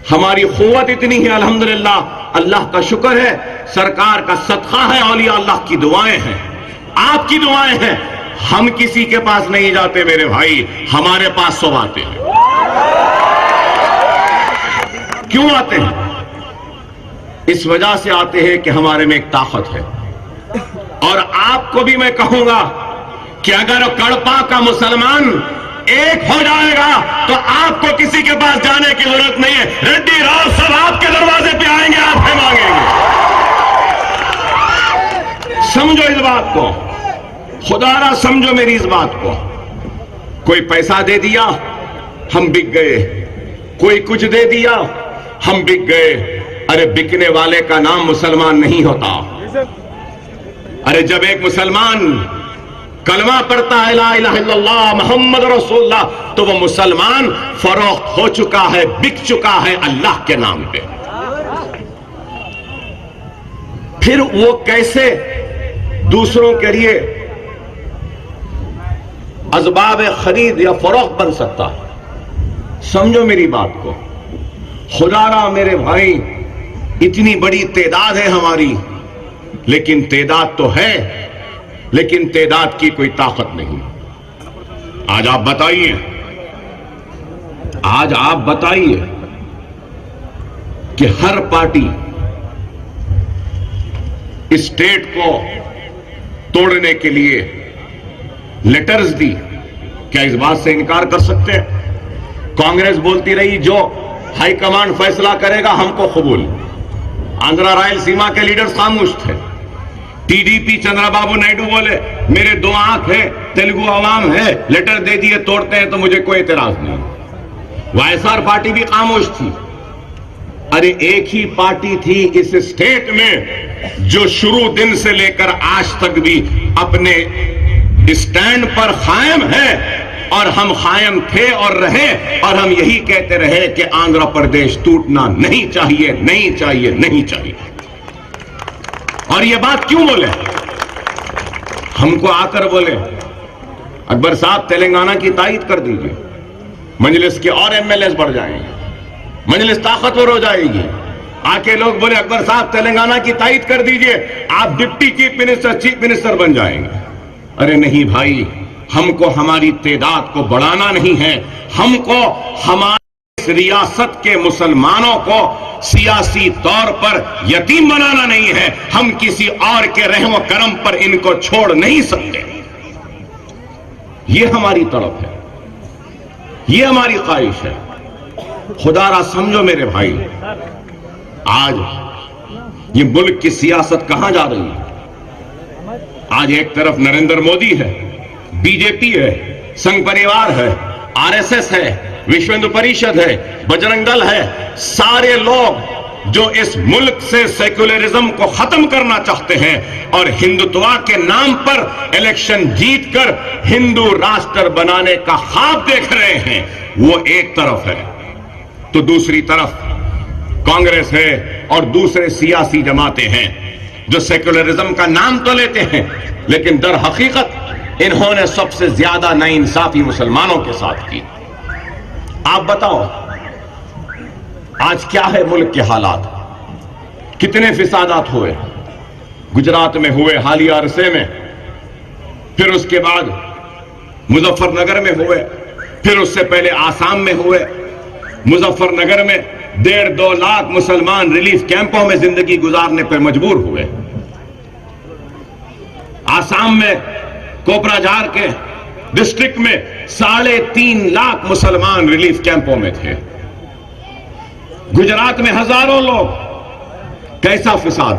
हमारी कुव्वत इतनी है अल्हम्दुलिल्लाह, अल्लाह का शुक्र है, सरकार का सदका है, औलिया अल्लाह की दुआएं हैं, आपकी दुआएं हैं। हम किसी के पास नहीं जाते मेरे भाई, हमारे पास सब आते हैं। क्यों आते हैं? इस वजह से आते हैं कि हमारे में एक ताकत है। और आपको भी मैं कहूंगा कि अगर कड़पा का मुसलमान एक हो जाएगा तो आपको किसी के पास जाने की जरूरत नहीं है। रेड्डी राव सब आपके दरवाजे पे आएंगे, आपसे मांगेंगे। समझो इस बात को, खुदारा समझो मेरी इस बात को। कोई पैसा दे दिया, हम बिक गए। कोई कुछ दे दिया, हम बिक गए। अरे बिकने वाले का नाम मुसलमान नहीं होता। अरे जब एक मुसलमान कलमा पढ़ता है ला इलाहा इल्लल्लाह मोहम्मद रसूलुल्लाह, तो वो मुसलमान फरोख्त हो चुका है, बिक चुका है अल्लाह के नाम पे। फिर वो कैसे दूसरों के लिए असबाब खरीद या फरोख्त बन सकता है? समझो मेरी बात को। खुदारा मेरे भाई, इतनी बड़ी तादाद है हमारी, लेकिन तादाद तो है, लेकिन तादाद की कोई ताकत नहीं। आज आप बताइए, आज आप बताइए कि हर पार्टी स्टेट को तोड़ने के लिए लेटर्स दी, क्या इस बात से इनकार कर सकते हैं? कांग्रेस बोलती रही जो हाईकमांड फैसला करेगा हमको कबूल। आंध्रा रायलसीमा के लीडर्स खामोश थे। टीडीपी चंद्रबाबू नायडू बोले मेरे दो आंख है, तेलुगु अवाम है, लेटर दे दिए, तोड़ते हैं तो मुझे कोई एतराज नहीं। वाईएसआर पार्टी भी खामोश थी। अरे एक ही पार्टी थी इस स्टेट में जो शुरू दिन से लेकर आज तक भी अपने स्टैंड पर कायम है, और हम कायम थे और रहे, और हम यही कहते रहे कि आंध्र प्रदेश टूटना नहीं चाहिए, नहीं चाहिए, नहीं चाहिए। और ये बात क्यों बोले? हमको आकर बोले अकबर साहब तेलंगाना की तायद कर दीजिए, मजलिस के और एमएलए बढ़ जाएंगे, मजलिस ताकतवर हो जाएगी। आके लोग बोले अकबर साहब तेलंगाना की तायद कर दीजिए, आप डिप्टी चीफ मिनिस्टर बन जाएंगे। अरे नहीं भाई, हमको हमारी तादाद को बढ़ाना नहीं है, हमको हमारी इस रियासत के मुसलमानों को सियासी तौर पर यतीम बनाना नहीं है। हम किसी और के रहम करम पर इनको छोड़ नहीं सकते। ये हमारी तड़प है, ये हमारी ख्वाहिश है। खुदारा समझो मेरे भाई, आज ये मुल्क की सियासत कहां जा रही है? आज एक तरफ नरेंद्र मोदी है, बीजेपी है, संघ परिवार है, आरएसएस है, विश्व हिंदू परिषद है, बजरंग दल है। सारे लोग जो इस मुल्क से सेक्युलरिज्म को खत्म करना चाहते हैं और हिंदुत्व के नाम पर इलेक्शन जीतकर हिंदू राष्ट्र बनाने का ख्वाब देख रहे हैं, वो एक तरफ है। तो दूसरी तरफ कांग्रेस है और दूसरे सियासी जमातें हैं जो सेक्युलरिज्म का नाम तो लेते हैं, लेकिन दर हकीकत इन्होंने सबसे ज्यादा नाइंसाफी मुसलमानों के साथ की। आप बताओ आज क्या है मुल्क के हालात? कितने फिसादात हुए? गुजरात में हुए हालिया अरसे में, फिर उसके बाद मुजफ्फरनगर में हुए, फिर उससे पहले आसाम में हुए। मुजफ्फरनगर में 1.5-2 लाख मुसलमान रिलीफ कैंपों में जिंदगी गुजारने पर मजबूर हुए। आसाम में कोकराझार के डिस्ट्रिक्ट में 3.5 लाख मुसलमान रिलीफ कैंपों में थे। गुजरात में हजारों लोग। कैसा फिसाद!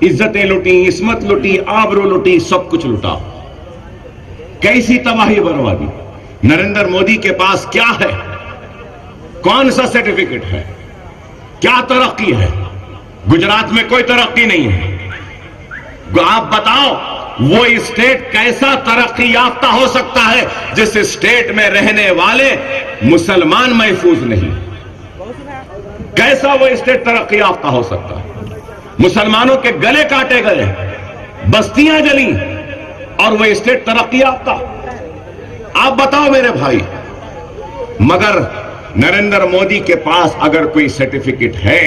इज्जतें लुटी, इस्मत लुटी, आबरू लुटी, सब कुछ लुटा। कैसी तबाही बर्बादी! नरेंद्र मोदी के पास क्या है? कौन सा सर्टिफिकेट है? क्या तरक्की है? गुजरात में कोई तरक्की नहीं है। आप बताओ वो स्टेट कैसा तरक्की याफ्ता हो सकता है जिस स्टेट में रहने वाले मुसलमान महफूज नहीं? कैसा वो स्टेट तरक्की याफ्ता हो सकता है? मुसलमानों के गले काटे गए, बस्तियां जली, और वो स्टेट तरक्की याफ्ता? आप बताओ मेरे भाई। मगर नरेंद्र मोदी के पास अगर कोई सर्टिफिकेट है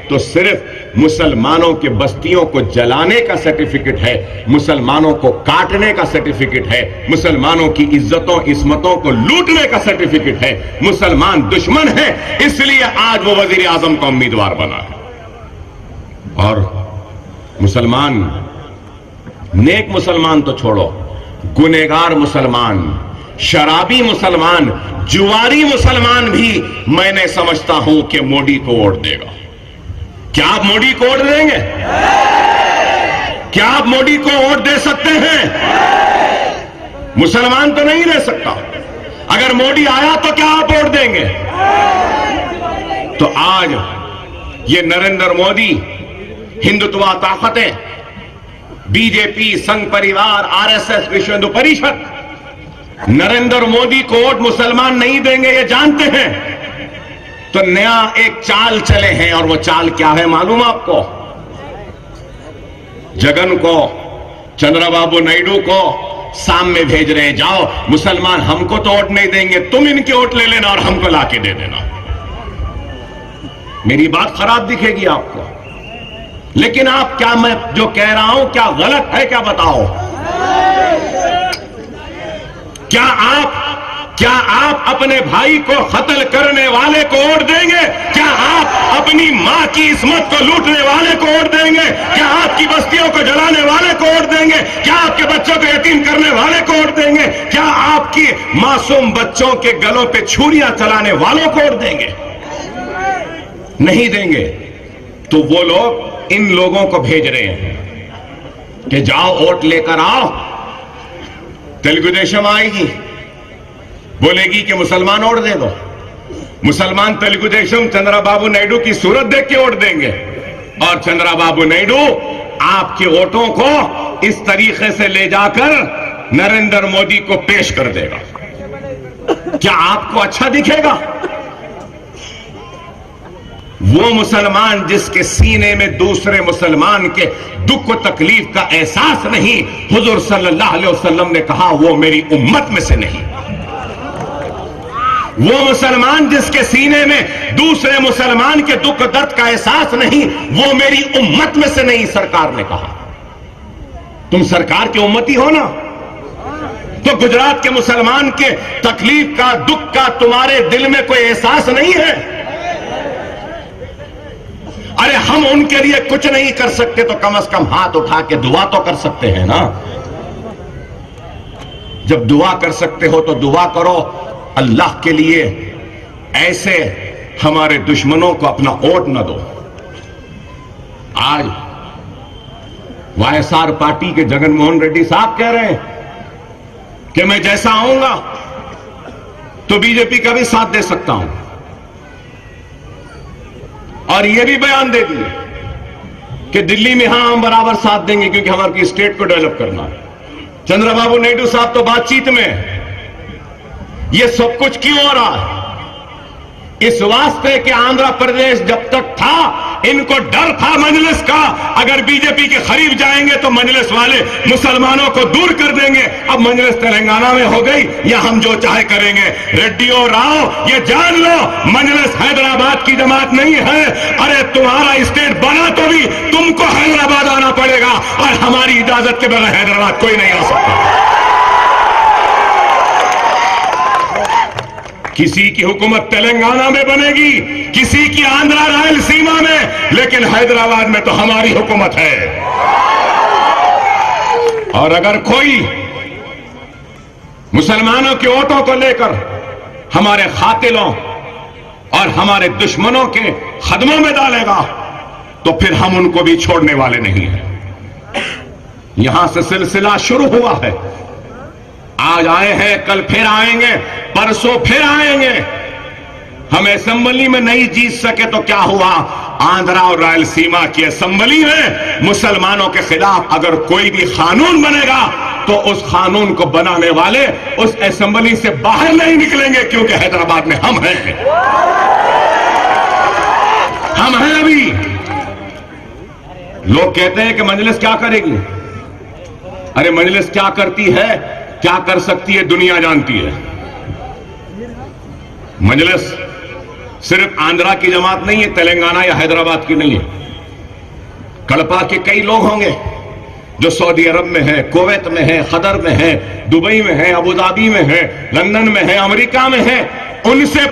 तो सिर्फ मुसलमानों के बस्तियों को जलाने का सर्टिफिकेट है, मुसलमानों को काटने का सर्टिफिकेट है, मुसलमानों की इज्जतों इस्मतों को लूटने का सर्टिफिकेट है। मुसलमान दुश्मन है, इसलिए आज वो वजीर आजम का उम्मीदवार बना है। और मुसलमान, नेक मुसलमान तो छोड़ो, गुनहगार मुसलमान, शराबी मुसलमान, जुआरी मुसलमान भी मैंने समझता हूं कि मोदी को वोट देगा। क्या आप मोदी को वोट देंगे? क्या आप मोदी को वोट दे सकते हैं? मुसलमान तो नहीं दे सकता। अगर मोदी आया तो क्या आप वोट देंगे? तो आज ये नरेंद्र मोदी, हिंदुत्व ताकतें, बीजेपी, संघ परिवार, आरएसएस, विश्व हिंदू परिषद नरेंद्र मोदी को वोट मुसलमान नहीं देंगे, ये जानते हैं। तो नया एक चाल चले हैं, और वो चाल क्या है मालूम आपको? जगन को, चंद्रबाबू नायडू को सामने भेज रहे हैं, जाओ मुसलमान हमको तो वोट नहीं देंगे, तुम इनके वोट ले लेना और हमको लाके दे देना। मेरी बात खराब दिखेगी आपको, लेकिन आप क्या, मैं जो कह रहा हूं क्या गलत है? क्या बताओ? क्या आप अपने भाई को कत्ल करने वाले को वोट देंगे? क्या आप अपनी मां की इस्मत को लूटने वाले को वोट देंगे? क्या आपकी बस्तियों को जलाने वाले को वोट देंगे? क्या आपके बच्चों को यतीम करने वाले को वोट देंगे? क्या आपकी मासूम बच्चों के गलों पे छुरियां चलाने वालों को वोट देंगे? नहीं देंगे। तो वो लोग इन लोगों को भेज रहे हैं कि जाओ वोट लेकर आओ। तेलुगु देशम आएगी, बोलेगी कि मुसलमान वोट दे दो। मुसलमान तेलुगु देशम चंद्रबाबू नायडू की सूरत देख के वोट देंगे, और चंद्रबाबू नायडू आपके वोटों को इस तरीके से ले जाकर नरेंद्र मोदी को पेश कर देगा। क्या आपको अच्छा दिखेगा? वो मुसलमान जिसके सीने में दूसरे मुसलमान के दुख तकलीफ का एहसास नहीं, हुजूर सल्लल्लाहु अलैहि वसल्लम ने कहा वो मेरी उम्मत में से नहीं। वो मुसलमान जिसके सीने में दूसरे मुसलमान के दुख दर्द का एहसास नहीं, वो मेरी उम्मत में से नहीं, सरकार ने कहा। तुम सरकार की उम्मती हो ना, तो गुजरात के मुसलमान के तकलीफ का, दुख का तुम्हारे दिल में कोई एहसास नहीं है? अरे हम उनके लिए कुछ नहीं कर सकते तो कम से कम हाथ उठा के दुआ तो कर सकते हैं ना। जब दुआ कर सकते हो तो दुआ करो अल्लाह के लिए। ऐसे हमारे दुश्मनों को अपना वोट न दो। आज वाईएसआर पार्टी के जगन मोहन रेड्डी साहब कह रहे हैं कि मैं जैसा आऊंगा तो बीजेपी का भी साथ दे सकता हूं, और यह भी बयान दे दिए कि दिल्ली में हां हम बराबर साथ देंगे क्योंकि हमारी स्टेट को डेवलप करना है। चंद्रबाबू नायडू साहब तो बातचीत में ये सब कुछ क्यों हो रहा है? इस वास्ते कि आंध्र प्रदेश जब तक था इनको डर था मजलिस का, अगर बीजेपी के करीब जाएंगे तो मजलिस वाले मुसलमानों को दूर कर देंगे। अब मजलिस तेलंगाना में हो गई, या हम जो चाहे करेंगे। रेड्डी और राव ये जान लो, मजलिस हैदराबाद की जमात नहीं है। अरे तुम्हारा स्टेट बना तो भी तुमको हैदराबाद आना पड़ेगा, और हमारी इजाजत के बगैर हैदराबाद कोई नहीं आ सकता। किसी की हुकूमत तेलंगाना में बनेगी, किसी की आंध्रा रायलसीमा में, लेकिन हैदराबाद में तो हमारी हुकूमत है। और अगर कोई मुसलमानों के वोटों को लेकर हमारे कातिलों और हमारे दुश्मनों के खदमों में डालेगा तो फिर हम उनको भी छोड़ने वाले नहीं हैं। यहां से सिलसिला शुरू हुआ है। आज आए हैं, कल फिर आएंगे, परसों फिर आएंगे। हम असेंबली में नहीं जीत सके तो क्या हुआ? आंध्रा और रायलसीमा की असेंबली में मुसलमानों के खिलाफ अगर कोई भी कानून बनेगा तो उस कानून को बनाने वाले उस असेंबली से बाहर नहीं निकलेंगे, क्योंकि हैदराबाद में हम हैं। हम हैं। अभी लोग कहते हैं कि मजलिस क्या करेगी। अरे मजलिस क्या करती है, क्या कर सकती है, दुनिया जानती है। मजलिस सिर्फ आंध्रा की जमात नहीं है, तेलंगाना या हैदराबाद की नहीं है। कड़पा के कई लोग होंगे जो सऊदी अरब में है, कुवैत में है, कतर में है, दुबई में है, अबू धाबी में है, लंदन में है, अमेरिका में है। उनसे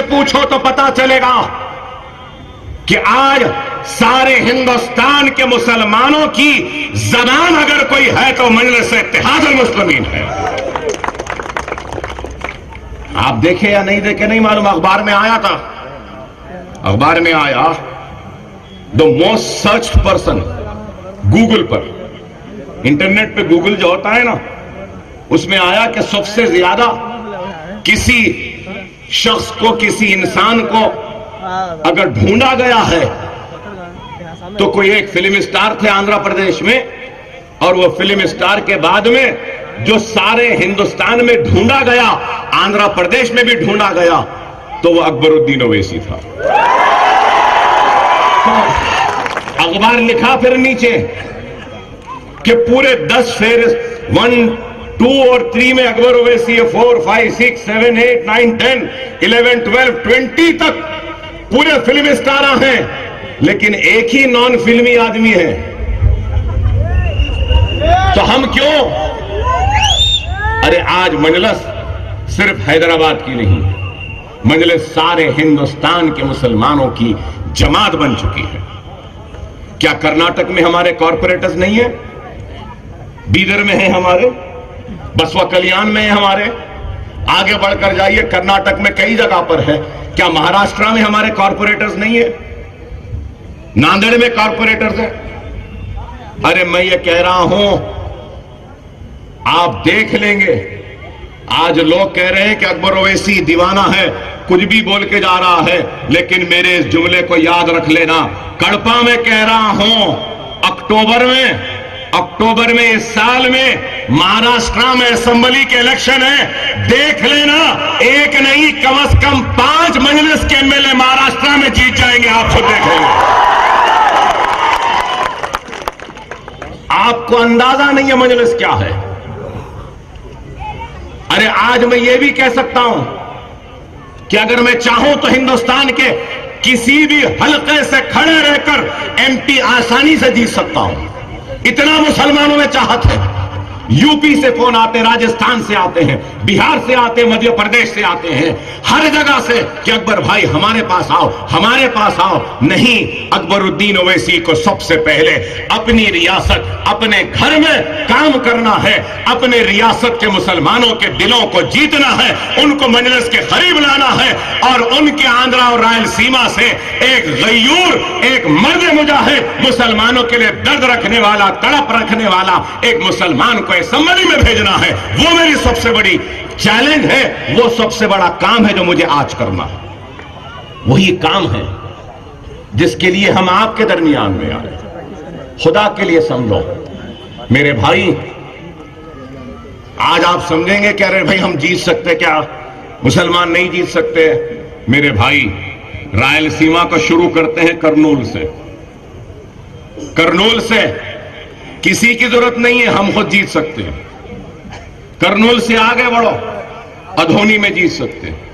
पूछो तो पता चलेगा कि आज सारे हिंदुस्तान के मुसलमानों की जबान अगर कोई है तो मजलिस इत्तेहादुल मुस्लिमीन है। आप देखे या नहीं देखे नहीं मालूम, अखबार में आया था, अखबार में आया the most searched person Google पर, इंटरनेट पे गूगल जो होता है ना, उसमें आया कि सबसे ज्यादा किसी शख्स को, किसी इंसान को अगर ढूंढा गया है तो कोई एक फिल्म स्टार थे आंध्र प्रदेश में, और वो फिल्म स्टार के बाद में जो सारे हिंदुस्तान में ढूंढा गया, आंध्र प्रदेश में भी ढूंढा गया, तो वो अकबरुद्दीन ओवैसी था। अखबार लिखा फिर नीचे कि पूरे 10 फेरिस्त 1, 2 और 3 में अकबर ओवैसी 4, 5, 6, 7, 8, 9, 10, 11, 12, 20 तक पूरे फिल्म स्टार हैं, लेकिन एक ही नॉन फिल्मी आदमी है। तो हम क्यों? अरे आज मजलिस सिर्फ हैदराबाद की नहीं, मजलिस सारे हिंदुस्तान के मुसलमानों की जमात बन चुकी है। क्या कर्नाटक में हमारे कॉरपोरेटर्स नहीं है? बीदर में है हमारे, बसवा कल्याण में है हमारे, आगे बढ़कर जाइए कर्नाटक में कई जगह पर है। क्या महाराष्ट्र में हमारे कॉरपोरेटर्स नहीं है? नांदेड़ में कॉरपोरेटर्स है। अरे मैं ये कह रहा हूं, आप देख लेंगे, आज लोग कह रहे हैं कि अकबर ओवैसी दीवाना है, कुछ भी बोल के जा रहा है, लेकिन मेरे इस जुमले को याद रख लेना। कड़पा में कह रहा हूं, अक्टूबर में इस साल में महाराष्ट्र में असेंबली के इलेक्शन है, देख लेना, एक नहीं कम से कम 5 मजलिस के एमएलए महाराष्ट्र में जीत जाएंगे, आप खुद देखेंगे। आपको अंदाजा नहीं है मजलिस क्या है। अरे आज मैं ये भी कह सकता हूं कि अगर मैं चाहूं तो हिंदुस्तान के किसी भी हलके से खड़े रहकर एमपी आसानी से जीत सकता हूं, इतना मुसलमानों में चाहत है। यूपी से फोन आते, राजस्थान से आते हैं, बिहार से आते, मध्य प्रदेश से आते हैं, हर जगह से कि अकबर भाई हमारे पास आओ, हमारे पास आओ। नहीं, अकबरुद्दीन ओवैसी को सबसे पहले अपनी रियासत, अपने घर में काम करना है, अपने रियासत के मुसलमानों के दिलों को जीतना है, उनको मजलिस के करीब लाना है, और उनके आंध्रा और रायलसीमा से एक गयूर, एक मर्द मुजाहिद, मुसलमानों के लिए दर्द रखने वाला, तड़प रखने वाला एक मुसलमान को असेंबली में भेजना है। वो मेरी सबसे बड़ी चैलेंज है, वो सबसे बड़ा काम है जो मुझे आज करना है। वही काम है जिसके लिए हम आपके दरमियान में आए। खुदा के लिए समझो मेरे भाई, आज आप समझेंगे कि अरे भाई हम जीत सकते, क्या मुसलमान नहीं जीत सकते? मेरे भाई, रायलसीमा को शुरू करते हैं करनूल से। करनूल से किसी की जरूरत नहीं है, हम खुद जीत सकते हैं। करनूल से आगे बढ़ो, अधोनी में जीत सकते हैं।